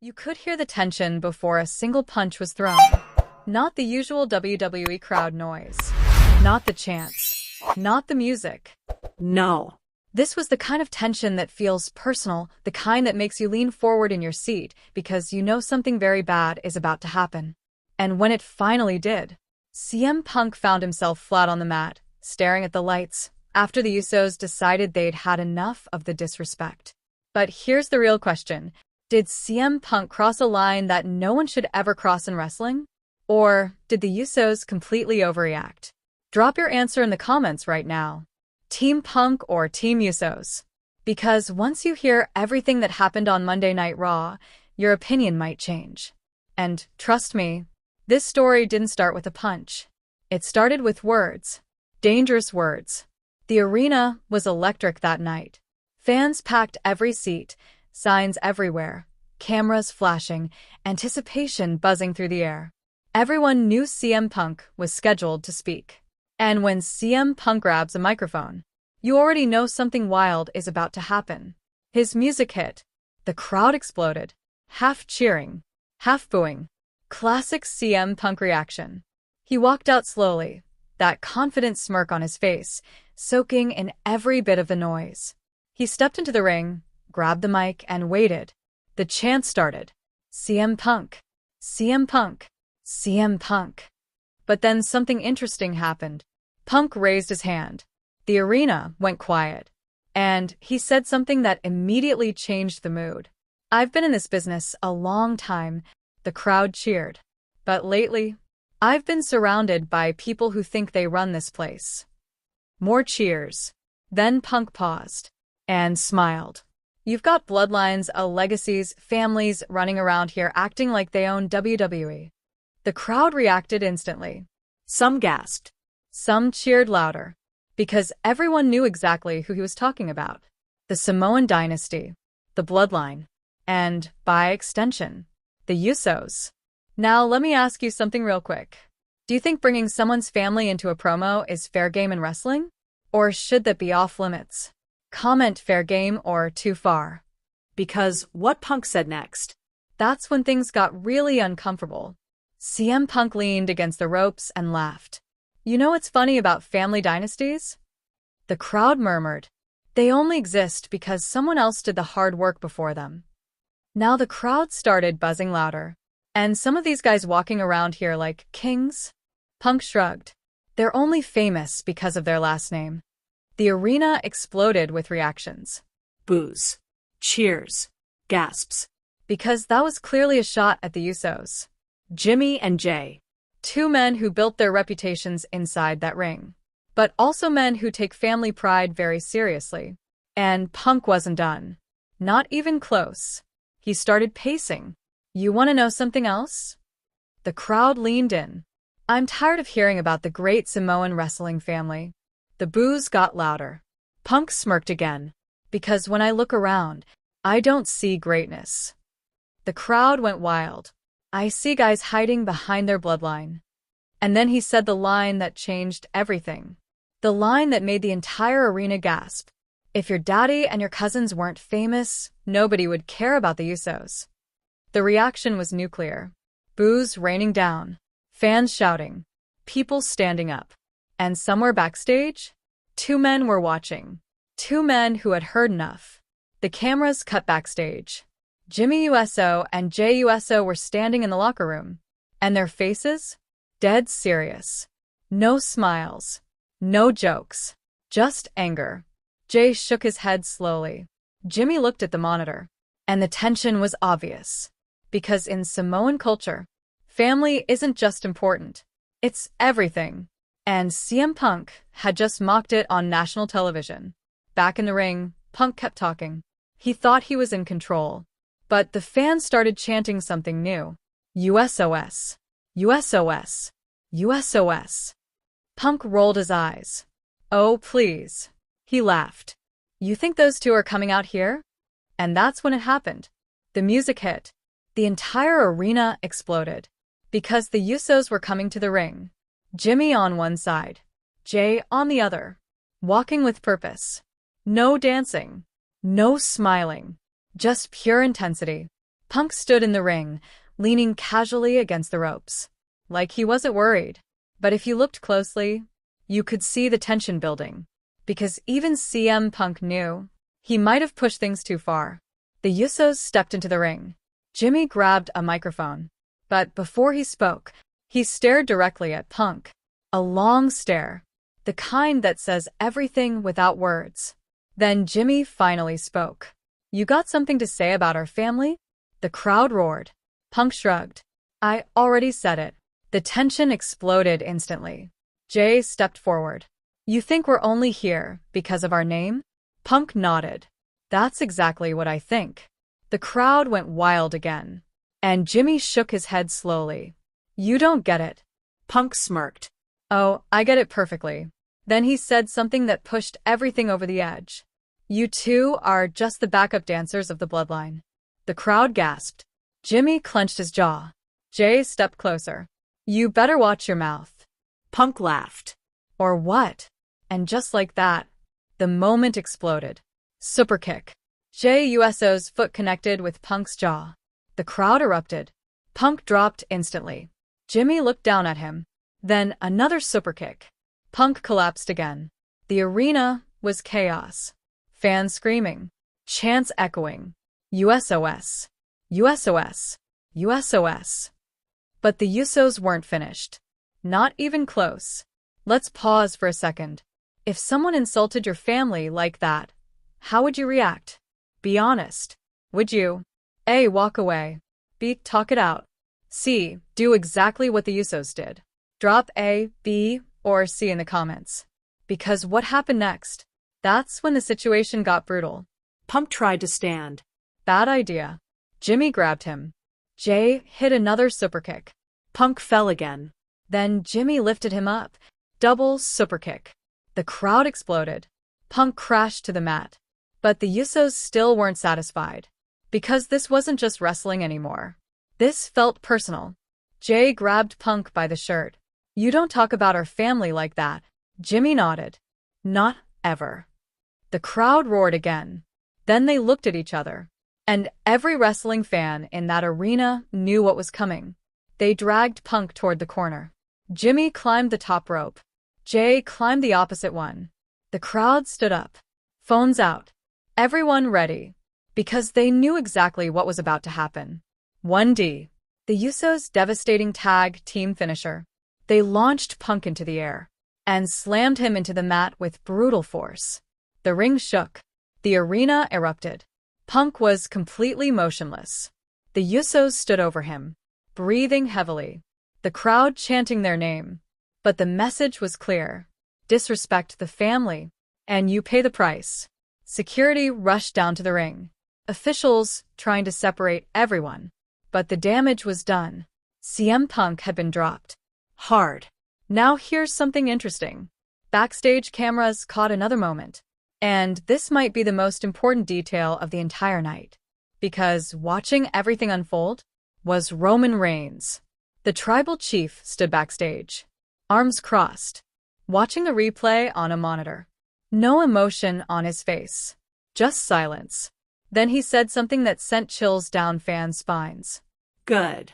You could hear the tension before a single punch was thrown. Not the usual WWE crowd noise. Not the chants. Not the music. No. This was the kind of tension that feels personal, the kind that makes you lean forward in your seat because you know something very bad is about to happen. And when it finally did, CM Punk found himself flat on the mat, staring at the lights, after the Usos decided they'd had enough of the disrespect. But here's the real question. Did CM Punk cross a line that no one should ever cross in wrestling? Or did the Usos completely overreact? Drop your answer in the comments right now. Team Punk or Team Usos? Because once you hear everything that happened on Monday Night Raw, your opinion might change. And trust me, this story didn't start with a punch. It started with words. Dangerous words. The arena was electric that night. Fans packed every seat, signs everywhere, cameras flashing, anticipation buzzing through the air. Everyone knew CM Punk was scheduled to speak. And when CM Punk grabs a microphone, you already know something wild is about to happen. His music hit. The crowd exploded. Half cheering, half booing. Classic CM Punk reaction. He walked out slowly, that confident smirk on his face, soaking in every bit of the noise. He stepped into the ring, grabbed the mic, and waited. The chant started. CM Punk. CM Punk. CM Punk. But then something interesting happened. Punk raised his hand. The arena went quiet. And he said something that immediately changed the mood. I've been in this business a long time. The crowd cheered. But lately, I've been surrounded by people who think they run this place. More cheers. Then Punk paused and smiled. You've got bloodlines, legacies, families running around here acting like they own WWE. The crowd reacted instantly. Some gasped. Some cheered louder. Because everyone knew exactly who he was talking about. The Samoan dynasty. The bloodline. And, by extension, the Usos. Now let me ask you something real quick. Do you think bringing someone's family into a promo is fair game in wrestling? Or should that be off limits? Comment fair game or too far. Because what Punk said next. That's when things got really uncomfortable. CM Punk leaned against the ropes and laughed. You know what's funny about family dynasties? The crowd murmured. They only exist because someone else did the hard work before them. Now the crowd started buzzing louder. And some of these guys walking around here like kings? Punk shrugged. They're only famous because of their last name. The arena exploded with reactions. Boos. Cheers. Gasps. Because that was clearly a shot at the Usos. Jimmy and Jay. Two men who built their reputations inside that ring. But also men who take family pride very seriously. And Punk wasn't done. Not even close. He started pacing. You want to know something else? The crowd leaned in. I'm tired of hearing about the great Samoan wrestling family. The boos got louder. Punk smirked again. Because when I look around, I don't see greatness. The crowd went wild. I see guys hiding behind their bloodline. And then he said the line that changed everything. The line that made the entire arena gasp. If your daddy and your cousins weren't famous, nobody would care about the Usos. The reaction was nuclear. Boos raining down. Fans shouting. People standing up. And somewhere backstage, two men were watching. Two men who had heard enough. The cameras cut backstage. Jimmy USO and Jay USO were standing in the locker room. And their faces? Dead serious. No smiles. No jokes. Just anger. Jay shook his head slowly. Jimmy looked at the monitor. And the tension was obvious. Because in Samoan culture, family isn't just important. It's everything. And CM Punk had just mocked it on national television. Back in the ring, Punk kept talking. He thought he was in control. But the fans started chanting something new. USOS. USOS. USOS. Punk rolled his eyes. Oh, please. He laughed. You think those two are coming out here? And that's when it happened. The music hit. The entire arena exploded. Because the Usos were coming to the ring. Jimmy on one side. Jay on the other. Walking with purpose. No dancing. No smiling. Just pure intensity. Punk stood in the ring, leaning casually against the ropes, like he wasn't worried. But if you looked closely, you could see the tension building. Because even CM Punk knew he might have pushed things too far. The Usos stepped into the ring. Jimmy grabbed a microphone. But before he spoke, he stared directly at Punk. A long stare. The kind that says everything without words. Then Jimmy finally spoke. "You got something to say about our family?" The crowd roared. Punk shrugged. "I already said it." The tension exploded instantly. Jay stepped forward. "You think we're only here because of our name?" Punk nodded. "That's exactly what I think." The crowd went wild again. And Jimmy shook his head slowly. "You don't get it." Punk smirked. "Oh, I get it perfectly." Then he said something that pushed everything over the edge. "You two are just the backup dancers of the bloodline." The crowd gasped. Jimmy clenched his jaw. Jay stepped closer. "You better watch your mouth." Punk laughed. "Or what?" And just like that, the moment exploded. Superkick. Jay USO's foot connected with Punk's jaw. The crowd erupted. Punk dropped instantly. Jimmy looked down at him. Then another superkick. Punk collapsed again. The arena was chaos. Fans screaming. Chants echoing. USOS. USOS. USOS. But the Usos weren't finished. Not even close. Let's pause for a second. If someone insulted your family like that, how would you react? Be honest. Would you? A. Walk away. B. Talk it out. C. Do exactly what the Usos did. Drop A, B, or C in the comments. Because what happened next? That's when the situation got brutal. Punk tried to stand. Bad idea. Jimmy grabbed him. Jay hit another superkick. Punk fell again. Then Jimmy lifted him up. Double superkick. The crowd exploded. Punk crashed to the mat. But the Usos still weren't satisfied. Because this wasn't just wrestling anymore. This felt personal. Jay grabbed Punk by the shirt. "You don't talk about our family like that." Jimmy nodded. "Not ever." The crowd roared again. Then they looked at each other. And every wrestling fan in that arena knew what was coming. They dragged Punk toward the corner. Jimmy climbed the top rope. Jay climbed the opposite one. The crowd stood up. Phones out. Everyone ready. Because they knew exactly what was about to happen. 1D. The Usos' devastating tag team finisher. They launched Punk into the air. And slammed him into the mat with brutal force. The ring shook. The arena erupted. Punk was completely motionless. The Usos stood over him, breathing heavily. The crowd chanting their name. But the message was clear. Disrespect the family, and you pay the price. Security rushed down to the ring. Officials trying to separate everyone. But the damage was done. CM Punk had been dropped. Hard. Now here's something interesting. Backstage cameras caught another moment. And this might be the most important detail of the entire night. Because watching everything unfold was Roman Reigns. The tribal chief stood backstage, arms crossed, watching the replay on a monitor. No emotion on his face, just silence. Then he said something that sent chills down fans' spines. "Good."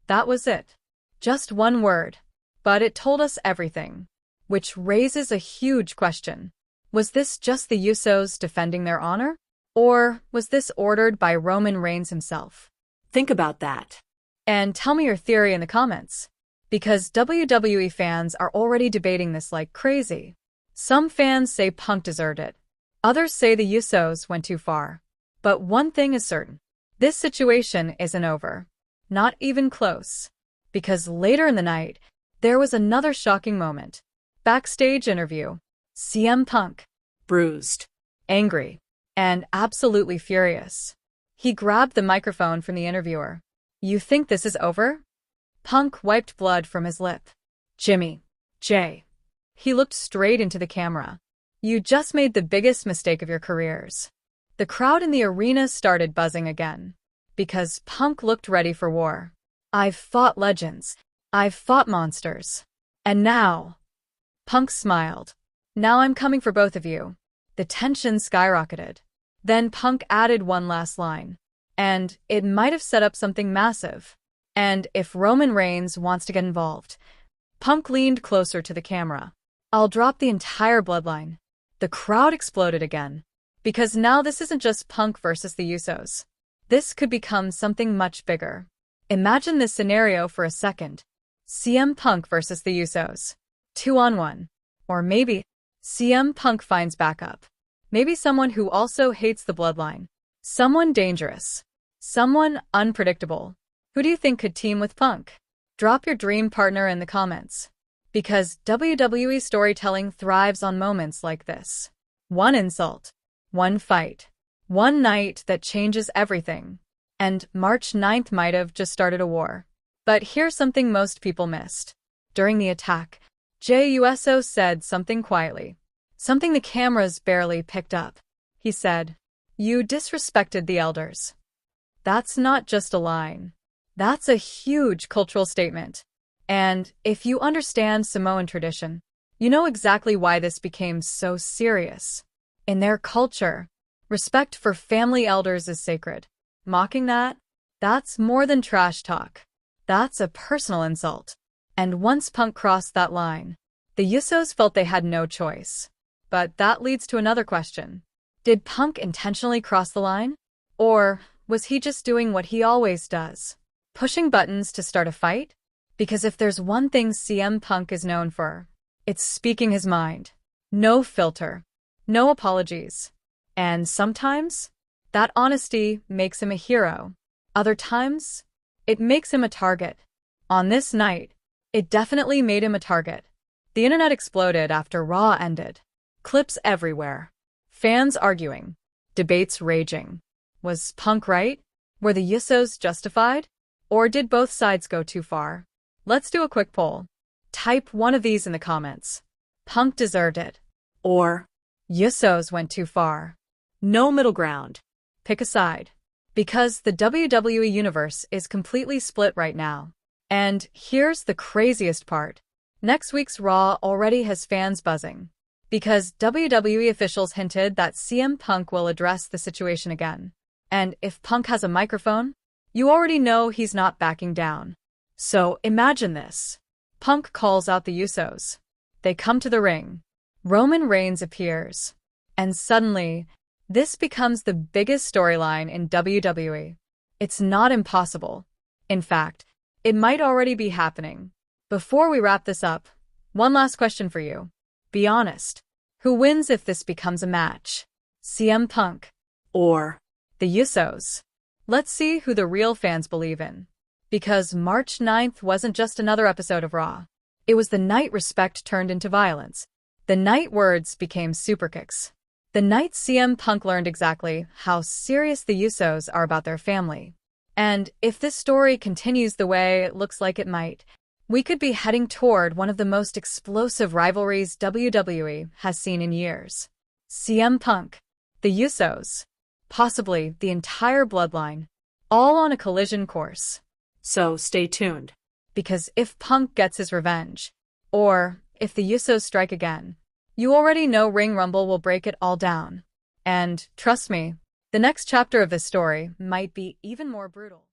That was it. Just one word. But it told us everything. Which raises a huge question. Was this just the Usos defending their honor? Or was this ordered by Roman Reigns himself? Think about that. And tell me your theory in the comments. Because WWE fans are already debating this like crazy. Some fans say Punk deserved it. Others say the Usos went too far. But one thing is certain. This situation isn't over. Not even close. Because later in the night, there was another shocking moment. Backstage interview. CM Punk. Bruised. Angry. And absolutely furious. He grabbed the microphone from the interviewer. "You think this is over?" Punk wiped blood from his lip. "Jimmy. Jay." He looked straight into the camera. "You just made the biggest mistake of your careers." The crowd in the arena started buzzing again. Because Punk looked ready for war. "I've fought legends. I've fought monsters. And now..." Punk smiled. "Now I'm coming for both of you." The tension skyrocketed. Then Punk added one last line. And it might have set up something massive. And if Roman Reigns wants to get involved, Punk leaned closer to the camera. I'll drop the entire bloodline. The crowd exploded again. Because now this isn't just Punk versus the Usos. This could become something much bigger. Imagine this scenario for a second. CM Punk versus the Usos. 2-on-1. Or maybe CM Punk finds backup. Maybe someone who also hates the bloodline. Someone dangerous. Someone unpredictable. Who do you think could team with Punk? Drop your dream partner in the comments. Because WWE storytelling thrives on moments like this. One insult. One fight. One night that changes everything. And March 9th might have just started a war. But here's something most people missed. During the attack, USO said something quietly. Something the cameras barely picked up. He said, "You disrespected the elders." That's not just a line. That's a huge cultural statement. And if you understand Samoan tradition, you know exactly why this became so serious. In their culture, respect for family elders is sacred. Mocking that? That's more than trash talk. That's a personal insult. And once Punk crossed that line, the Usos felt they had no choice. But that leads to another question. Did Punk intentionally cross the line? Or was he just doing what he always does? Pushing buttons to start a fight? Because if there's one thing CM Punk is known for, it's speaking his mind. No filter. No apologies. And sometimes, that honesty makes him a hero. Other times, it makes him a target. On this night, it definitely made him a target. The internet exploded after Raw ended. Clips everywhere. Fans arguing. Debates raging. Was Punk right? Were the Usos justified? Or did both sides go too far? Let's do a quick poll. Type one of these in the comments. Punk deserved it. Or Usos went too far. no middle ground. Pick a side. Because the WWE Universe is completely split right now. And here's the craziest part. Next week's Raw already has fans buzzing. Because WWE officials hinted that CM Punk will address the situation again. And if Punk has a microphone, you already know he's not backing down. So imagine this. Punk calls out the Usos. They come to the ring. Roman Reigns appears. And suddenly, this becomes the biggest storyline in WWE. It's not impossible. In fact, it might already be happening. Before we wrap this up, one last question for you. Be honest. Who wins if this becomes a match? CM Punk Or the Usos? Let's see who the real fans believe in. Because March 9th wasn't just another episode of Raw. It was the night respect turned into violence. The night words became superkicks. The night CM Punk learned exactly how serious the Usos are about their family. And if this story continues the way it looks like it might, we could be heading toward one of the most explosive rivalries WWE has seen in years. CM Punk, the Usos, possibly the entire bloodline, all on a collision course. so stay tuned. Because if Punk gets his revenge, or if the Usos strike again, you already know Ring Rumble will break it all down. And trust me, the next chapter of this story might be even more brutal.